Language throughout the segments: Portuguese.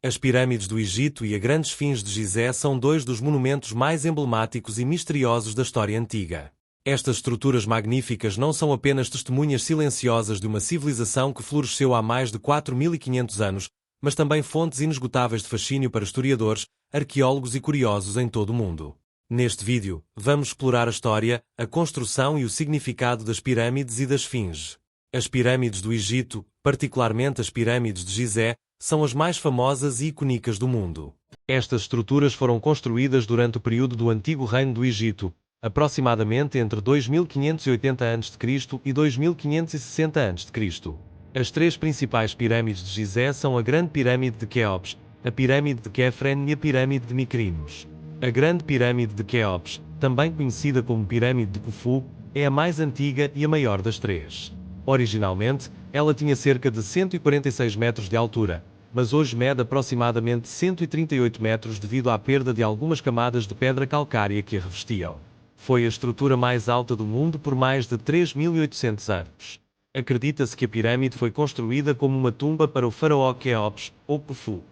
As pirâmides do Egito e a Grande Esfinge de Gizé são dois dos monumentos mais emblemáticos e misteriosos da história antiga. Estas estruturas magníficas não são apenas testemunhas silenciosas de uma civilização que floresceu há mais de 4.500 anos, mas também fontes inesgotáveis de fascínio para historiadores, arqueólogos e curiosos em todo o mundo. Neste vídeo, vamos explorar a história, a construção e o significado das pirâmides e da Esfinge. As pirâmides do Egito, particularmente as pirâmides de Gizé, são as mais famosas e icônicas do mundo. Estas estruturas foram construídas durante o período do Antigo Reino do Egito, aproximadamente entre 2580 a.C. e 2560 a.C. As três principais pirâmides de Gizé são a Grande Pirâmide de Quéops, a Pirâmide de Quefren e a Pirâmide de Mykrinos. A Grande Pirâmide de Quéops, também conhecida como Pirâmide de Khufu, é a mais antiga e a maior das três. Originalmente, ela tinha cerca de 146 metros de altura, mas hoje mede aproximadamente 138 metros devido à perda de algumas camadas de pedra calcária que a revestiam. Foi a estrutura mais alta do mundo por mais de 3.800 anos. Acredita-se que a pirâmide foi construída como uma tumba para o faraó Quéops, ou Khufu.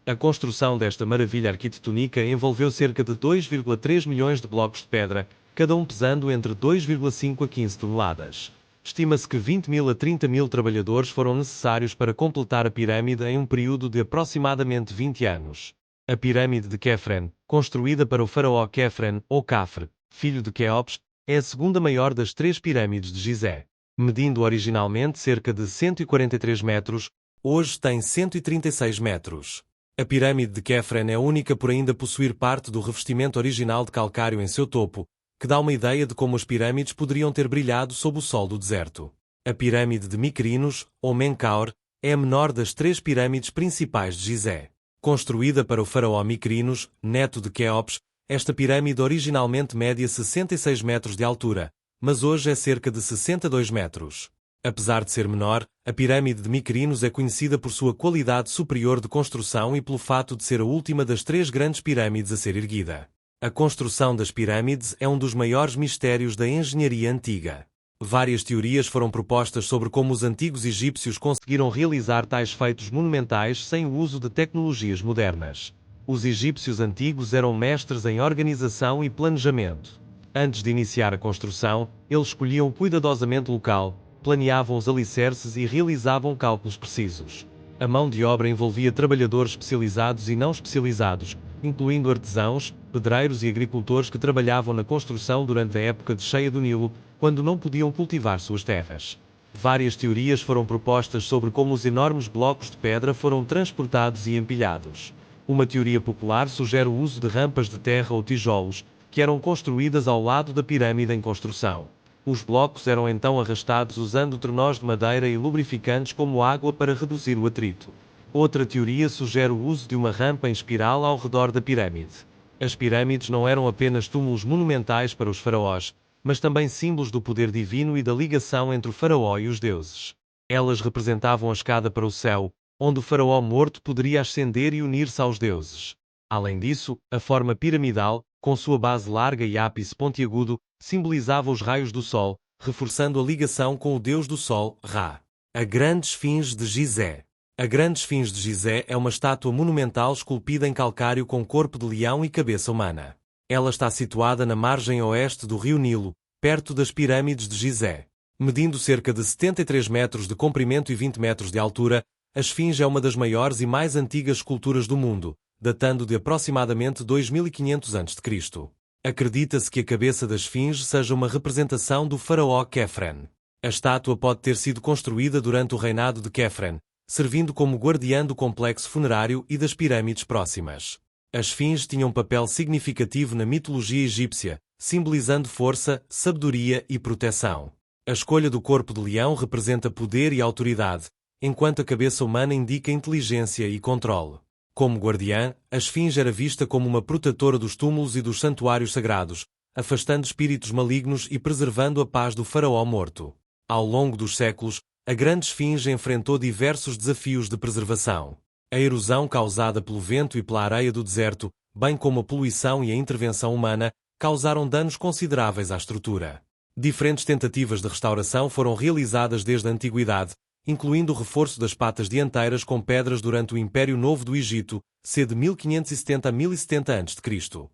A construção desta maravilha arquitetônica envolveu cerca de 2,3 milhões de blocos de pedra, cada um pesando entre 2,5 a 15 toneladas. Estima-se que 20.000 a 30.000 trabalhadores foram necessários para completar a pirâmide em um período de aproximadamente 20 anos. A pirâmide de Quefren, construída para o faraó Quefren, ou Khafre, filho de Quéops, é a segunda maior das três pirâmides de Gizé. Medindo originalmente cerca de 143 metros, hoje tem 136 metros. A pirâmide de Quefren é única por ainda possuir parte do revestimento original de calcário em seu topo, que dá uma ideia de como as pirâmides poderiam ter brilhado sob o sol do deserto. A pirâmide de Mykrinos, ou Menkaure, é a menor das três pirâmides principais de Gizé. Construída para o faraó Mykrinos, neto de Quéops, esta pirâmide originalmente media 66 metros de altura, mas hoje é cerca de 62 metros. Apesar de ser menor, a pirâmide de Mykrinos é conhecida por sua qualidade superior de construção e pelo fato de ser a última das três grandes pirâmides a ser erguida. A construção das pirâmides é um dos maiores mistérios da engenharia antiga. Várias teorias foram propostas sobre como os antigos egípcios conseguiram realizar tais feitos monumentais sem o uso de tecnologias modernas. Os egípcios antigos eram mestres em organização e planejamento. Antes de iniciar a construção, eles escolhiam cuidadosamente o local, planeavam os alicerces e realizavam cálculos precisos. A mão de obra envolvia trabalhadores especializados e não especializados, incluindo artesãos, pedreiros e agricultores que trabalhavam na construção durante a época de cheia do Nilo, quando não podiam cultivar suas terras. Várias teorias foram propostas sobre como os enormes blocos de pedra foram transportados e empilhados. Uma teoria popular sugere o uso de rampas de terra ou tijolos, que eram construídas ao lado da pirâmide em construção. Os blocos eram então arrastados usando trenós de madeira e lubrificantes como água para reduzir o atrito. Outra teoria sugere o uso de uma rampa em espiral ao redor da pirâmide. As pirâmides não eram apenas túmulos monumentais para os faraós, mas também símbolos do poder divino e da ligação entre o faraó e os deuses. Elas representavam a escada para o céu, onde o faraó morto poderia ascender e unir-se aos deuses. Além disso, a forma piramidal, com sua base larga e ápice pontiagudo, simbolizava os raios do sol, reforçando a ligação com o deus do sol, Ra. A Grande Esfinge de Gizé. A Grande Esfinge de Gizé é uma estátua monumental esculpida em calcário com corpo de leão e cabeça humana. Ela está situada na margem oeste do rio Nilo, perto das pirâmides de Gizé. Medindo cerca de 73 metros de comprimento e 20 metros de altura, a Esfinge é uma das maiores e mais antigas esculturas do mundo, datando de aproximadamente 2500 a.C. Acredita-se que a cabeça da Esfinge seja uma representação do faraó Quefren. A estátua pode ter sido construída durante o reinado de Quefren, servindo como guardiã do complexo funerário e das pirâmides próximas. A Esfinge tinha um papel significativo na mitologia egípcia, simbolizando força, sabedoria e proteção. A escolha do corpo de leão representa poder e autoridade, enquanto a cabeça humana indica inteligência e controle. Como guardiã, a Esfinge era vista como uma protetora dos túmulos e dos santuários sagrados, afastando espíritos malignos e preservando a paz do faraó morto. Ao longo dos séculos, a Grande Esfinge enfrentou diversos desafios de preservação. A erosão causada pelo vento e pela areia do deserto, bem como a poluição e a intervenção humana, causaram danos consideráveis à estrutura. Diferentes tentativas de restauração foram realizadas desde a antiguidade, incluindo o reforço das patas dianteiras com pedras durante o Império Novo do Egito, c. de 1570 a 1070 a.C.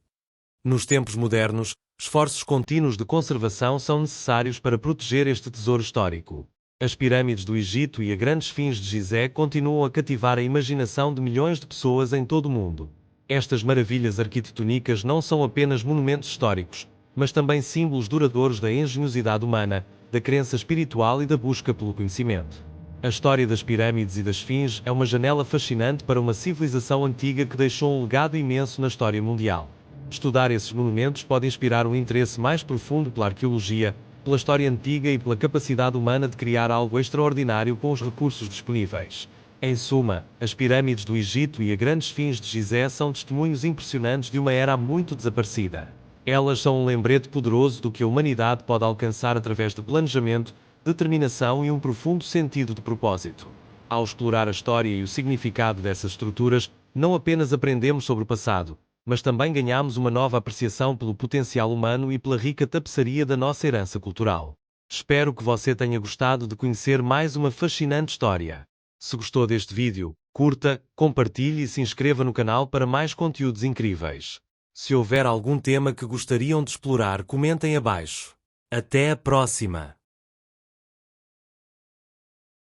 Nos tempos modernos, esforços contínuos de conservação são necessários para proteger este tesouro histórico. As pirâmides do Egito e a grande esfinge de Gizé continuam a cativar a imaginação de milhões de pessoas em todo o mundo. Estas maravilhas arquitetônicas não são apenas monumentos históricos, mas também símbolos duradouros da engenhosidade humana, da crença espiritual e da busca pelo conhecimento. A história das pirâmides e da esfinge é uma janela fascinante para uma civilização antiga que deixou um legado imenso na história mundial. Estudar esses monumentos pode inspirar um interesse mais profundo pela arqueologia, pela história antiga e pela capacidade humana de criar algo extraordinário com os recursos disponíveis. Em suma, as pirâmides do Egito e a grande esfinge de Gizé são testemunhos impressionantes de uma era muito desaparecida. Elas são um lembrete poderoso do que a humanidade pode alcançar através de planejamento, determinação e um profundo sentido de propósito. Ao explorar a história e o significado dessas estruturas, não apenas aprendemos sobre o passado, mas também ganhamos uma nova apreciação pelo potencial humano e pela rica tapeçaria da nossa herança cultural. Espero que você tenha gostado de conhecer mais uma fascinante história. Se gostou deste vídeo, curta, compartilhe e se inscreva no canal para mais conteúdos incríveis. Se houver algum tema que gostariam de explorar, comentem abaixo. Até a próxima!